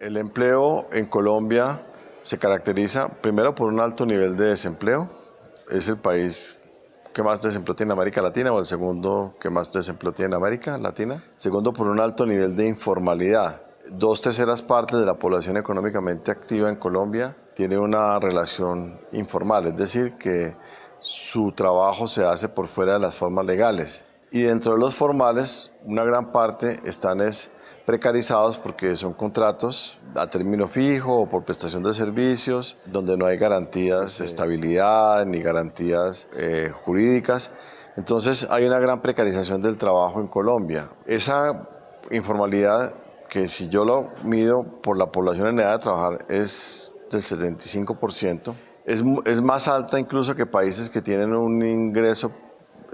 El empleo en Colombia se caracteriza primero por un alto nivel de desempleo. Es el país que más desempleo tiene en América Latina o el segundo que más desempleo tiene en América Latina. Segundo, por un alto nivel de informalidad. 2/3 partes de la población económicamente activa en Colombia tiene una relación informal, es decir, que su trabajo se hace por fuera de las formas legales. Y dentro de los formales, una gran parte están precarizados porque son contratos a término fijo o por prestación de servicios, donde no hay garantías de estabilidad ni garantías jurídicas. Entonces hay una gran precarización del trabajo en Colombia. Esa informalidad, que si yo lo mido por la población en edad de trabajar, es del 75%, es más alta incluso que países que tienen un ingreso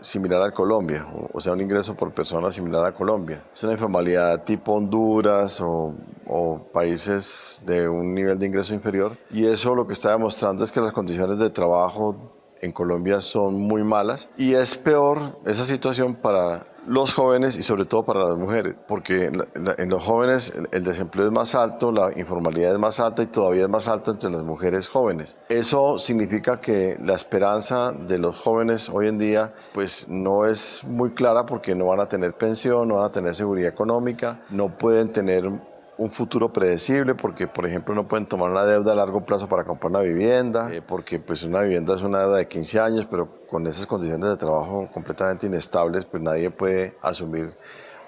similar a Colombia, o sea, un ingreso por persona similar a Colombia. Es una informalidad tipo Honduras o países de un nivel de ingreso inferior, y eso lo que está demostrando es que las condiciones de trabajo en Colombia son muy malas, y es peor esa situación para los jóvenes y sobre todo para las mujeres, porque en los jóvenes el desempleo es más alto, la informalidad es más alta y todavía es más alto entre las mujeres jóvenes. Eso significa que la esperanza de los jóvenes hoy en día pues no es muy clara, porque no van a tener pensión, no van a tener seguridad económica, no pueden tener un futuro predecible, porque por ejemplo no pueden tomar una deuda a largo plazo para comprar una vivienda, porque pues una vivienda es una deuda de 15 años, pero con esas condiciones de trabajo completamente inestables, pues nadie puede asumir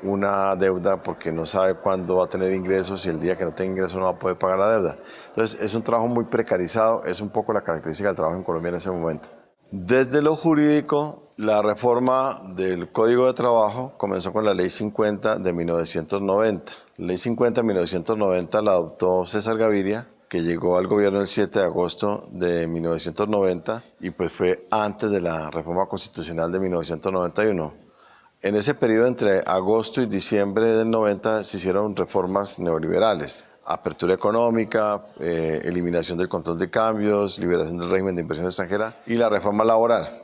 una deuda porque no sabe cuándo va a tener ingresos, y el día que no tenga ingresos no va a poder pagar la deuda. Entonces es un trabajo muy precarizado, es un poco la característica del trabajo en Colombia en ese momento. Desde lo jurídico, la reforma del Código de Trabajo comenzó con la Ley 50 de 1990. La Ley 50 de 1990 la adoptó César Gaviria, que llegó al gobierno el 7 de agosto de 1990, y pues fue antes de la reforma constitucional de 1991. En ese periodo entre agosto y diciembre del 90 se hicieron reformas neoliberales: apertura económica, eliminación del control de cambios, liberación del régimen de inversión extranjera y la reforma laboral.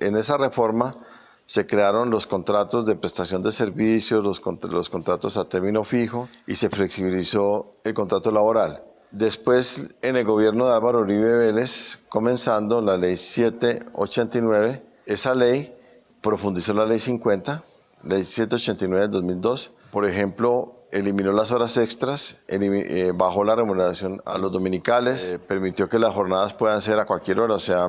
En esa reforma se crearon los contratos de prestación de servicios, los contratos a término fijo, y se flexibilizó el contrato laboral. Después, en el gobierno de Álvaro Uribe Vélez, comenzando la ley 789, esa ley profundizó la ley 50, ley 789 del 2002. Por ejemplo, eliminó las horas extras, bajó la remuneración a los dominicales, permitió que las jornadas puedan ser a cualquier hora, o sea,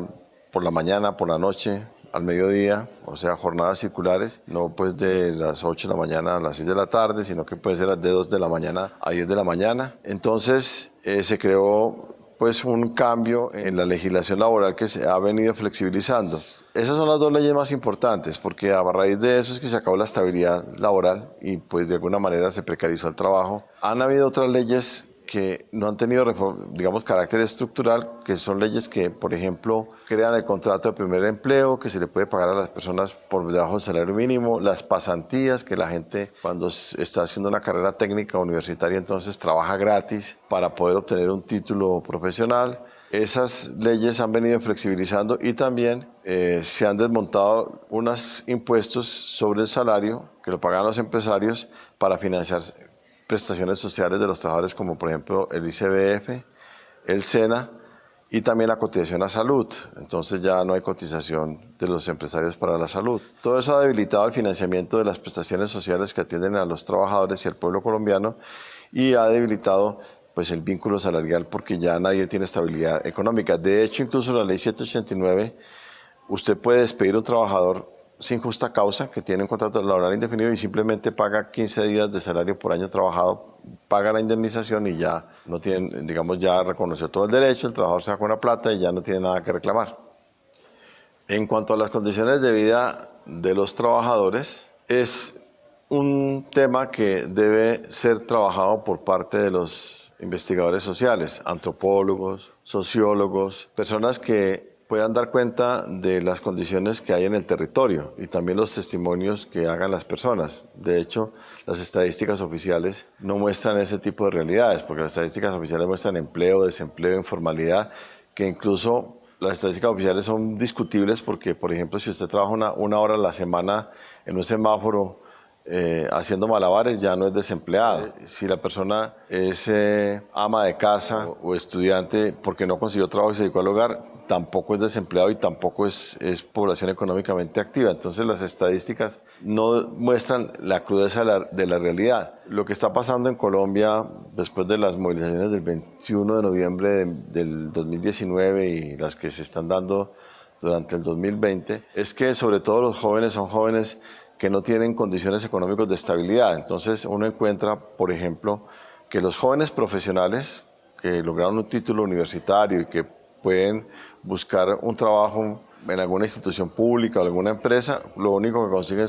por la mañana, por la noche, al mediodía, o sea, jornadas circulares, no pues de las 8 de la mañana a las 6 de la tarde, sino que puede ser de 2 de la mañana a 10 de la mañana. Entonces se creó pues un cambio en la legislación laboral que se ha venido flexibilizando. Esas son las dos leyes más importantes, porque a raíz de eso es que se acabó la estabilidad laboral y pues de alguna manera se precarizó el trabajo. Han habido otras leyes que no han tenido, digamos, carácter estructural, que son leyes que, por ejemplo, crean el contrato de primer empleo, que se le puede pagar a las personas por debajo del salario mínimo, las pasantías, que la gente cuando está haciendo una carrera técnica universitaria entonces trabaja gratis para poder obtener un título profesional. Esas leyes han venido flexibilizando, y también se han desmontado unos impuestos sobre el salario que lo pagan los empresarios para financiar prestaciones sociales de los trabajadores, como por ejemplo el ICBF, el SENA y también la cotización a salud. Entonces ya no hay cotización de los empresarios para la salud. Todo eso ha debilitado el financiamiento de las prestaciones sociales que atienden a los trabajadores y al pueblo colombiano, y ha debilitado pues el vínculo salarial, porque ya nadie tiene estabilidad económica. De hecho, incluso la ley 789, usted puede despedir a un trabajador sin justa causa, que tiene un contrato laboral indefinido, y simplemente paga 15 días de salario por año trabajado, paga la indemnización y ya no tiene, digamos, ya reconoció todo el derecho, el trabajador se va con la plata y ya no tiene nada que reclamar. En cuanto a las condiciones de vida de los trabajadores, es un tema que debe ser trabajado por parte de los investigadores sociales, antropólogos, sociólogos, personas que puedan dar cuenta de las condiciones que hay en el territorio y también los testimonios que hagan las personas. De hecho, las estadísticas oficiales no muestran ese tipo de realidades, porque las estadísticas oficiales muestran empleo, desempleo, informalidad, que incluso las estadísticas oficiales son discutibles, porque, por ejemplo, si usted trabaja una hora a la semana en un semáforo haciendo malabares ya no es desempleado. Si la persona es ama de casa o estudiante porque no consiguió trabajo y se dedicó al hogar, tampoco es desempleado y tampoco es población económicamente activa. Entonces las estadísticas no muestran la crudeza de la realidad. Lo que está pasando en Colombia después de las movilizaciones del 21 de noviembre del 2019 y las que se están dando durante el 2020, es que sobre todo los jóvenes son jóvenes que no tienen condiciones económicas de estabilidad. Entonces uno encuentra, por ejemplo, que los jóvenes profesionales que lograron un título universitario y que pueden buscar un trabajo en alguna institución pública o alguna empresa, lo único que consiguen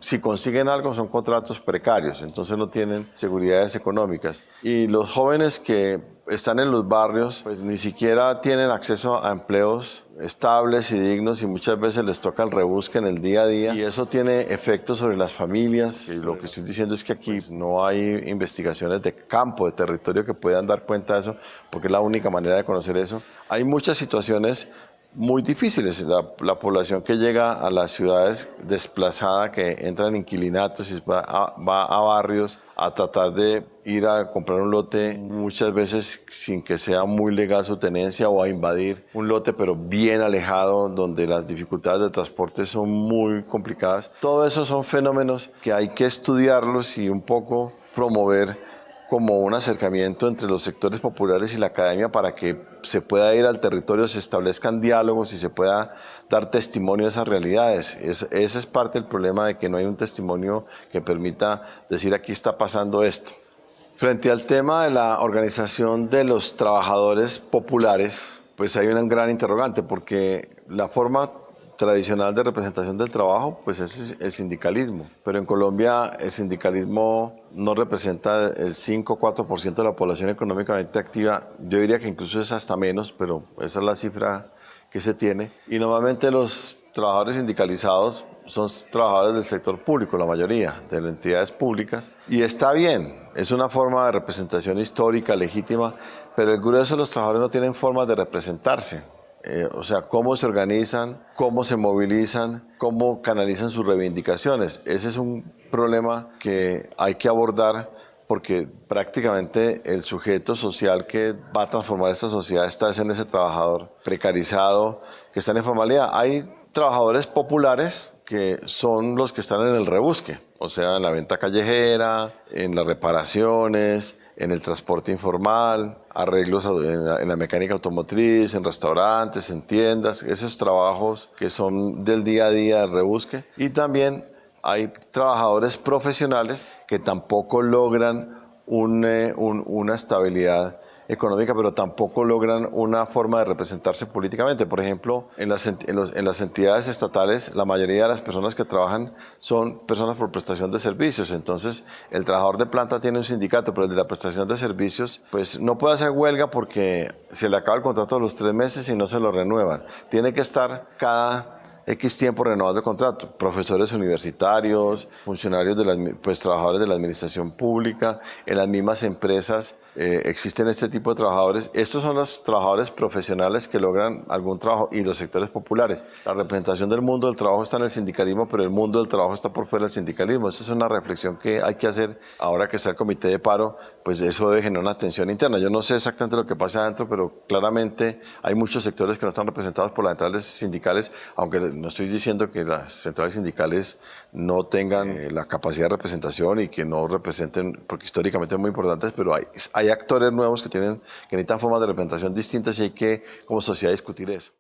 si consiguen algo, son contratos precarios, entonces no tienen seguridades económicas. Y los jóvenes que están en los barrios, pues ni siquiera tienen acceso a empleos estables y dignos y muchas veces les toca el rebusque en el día a día y eso tiene efectos sobre las familias. Y lo que estoy diciendo es que aquí no hay investigaciones de campo, de territorio que puedan dar cuenta de eso, porque es la única manera de conocer eso. Hay muchas situaciones muy difíciles. La población que llega a las ciudades desplazada, que entra en inquilinatos y va a barrios a tratar de ir a comprar un lote, muchas veces sin que sea muy legal su tenencia, o a invadir un lote pero bien alejado, donde las dificultades de transporte son muy complicadas. Todo eso son fenómenos que hay que estudiarlos y un poco promover como un acercamiento entre los sectores populares y la academia para que se pueda ir al territorio, se establezcan diálogos y se pueda dar testimonio de esas realidades. Ese es parte del problema, de que no hay un testimonio que permita decir aquí está pasando esto. Frente al tema de la organización de los trabajadores populares, pues hay una gran interrogante, porque la forma tradicional de representación del trabajo pues es el sindicalismo, pero en Colombia el sindicalismo no representa el 5 o 4% de la población económicamente activa. Yo diría que incluso es hasta menos, pero esa es la cifra que se tiene, y normalmente los trabajadores sindicalizados son trabajadores del sector público, la mayoría de las entidades públicas, y está bien, es una forma de representación histórica, legítima, pero el grueso de los trabajadores no tienen formas de representarse. O sea, cómo se organizan, cómo se movilizan, cómo canalizan sus reivindicaciones. Ese es un problema que hay que abordar, porque prácticamente el sujeto social que va a transformar esta sociedad está en ese trabajador precarizado que está en informalidad. Hay trabajadores populares que son los que están en el rebusque, o sea, en la venta callejera, en las reparaciones, en el transporte informal, arreglos en la mecánica automotriz, en restaurantes, en tiendas, esos trabajos que son del día a día, del rebusque. Y también hay trabajadores profesionales que tampoco logran una estabilidad económica, pero tampoco logran una forma de representarse políticamente. Por ejemplo, en las entidades estatales, la mayoría de las personas que trabajan son personas por prestación de servicios. Entonces, el trabajador de planta tiene un sindicato, pero el de la prestación de servicios, pues no puede hacer huelga porque se le acaba el contrato a los 3 meses y no se lo renuevan. Tiene que estar cada X tiempo renovando el contrato. Profesores universitarios, funcionarios trabajadores de la administración pública, en las mismas empresas existen este tipo de trabajadores. Estos son los trabajadores profesionales que logran algún trabajo, y los sectores populares. La representación del mundo del trabajo está en el sindicalismo, pero el mundo del trabajo está por fuera del sindicalismo. Esa es una reflexión que hay que hacer ahora que está el comité de paro, pues eso debe generar una tensión interna. Yo no sé exactamente lo que pasa adentro, pero claramente hay muchos sectores que no están representados por las centrales sindicales, aunque no estoy diciendo que las centrales sindicales no tengan la capacidad de representación y que no representen, porque históricamente son muy importantes, pero hay actores nuevos que necesitan formas de representación distintas y hay que como sociedad discutir eso.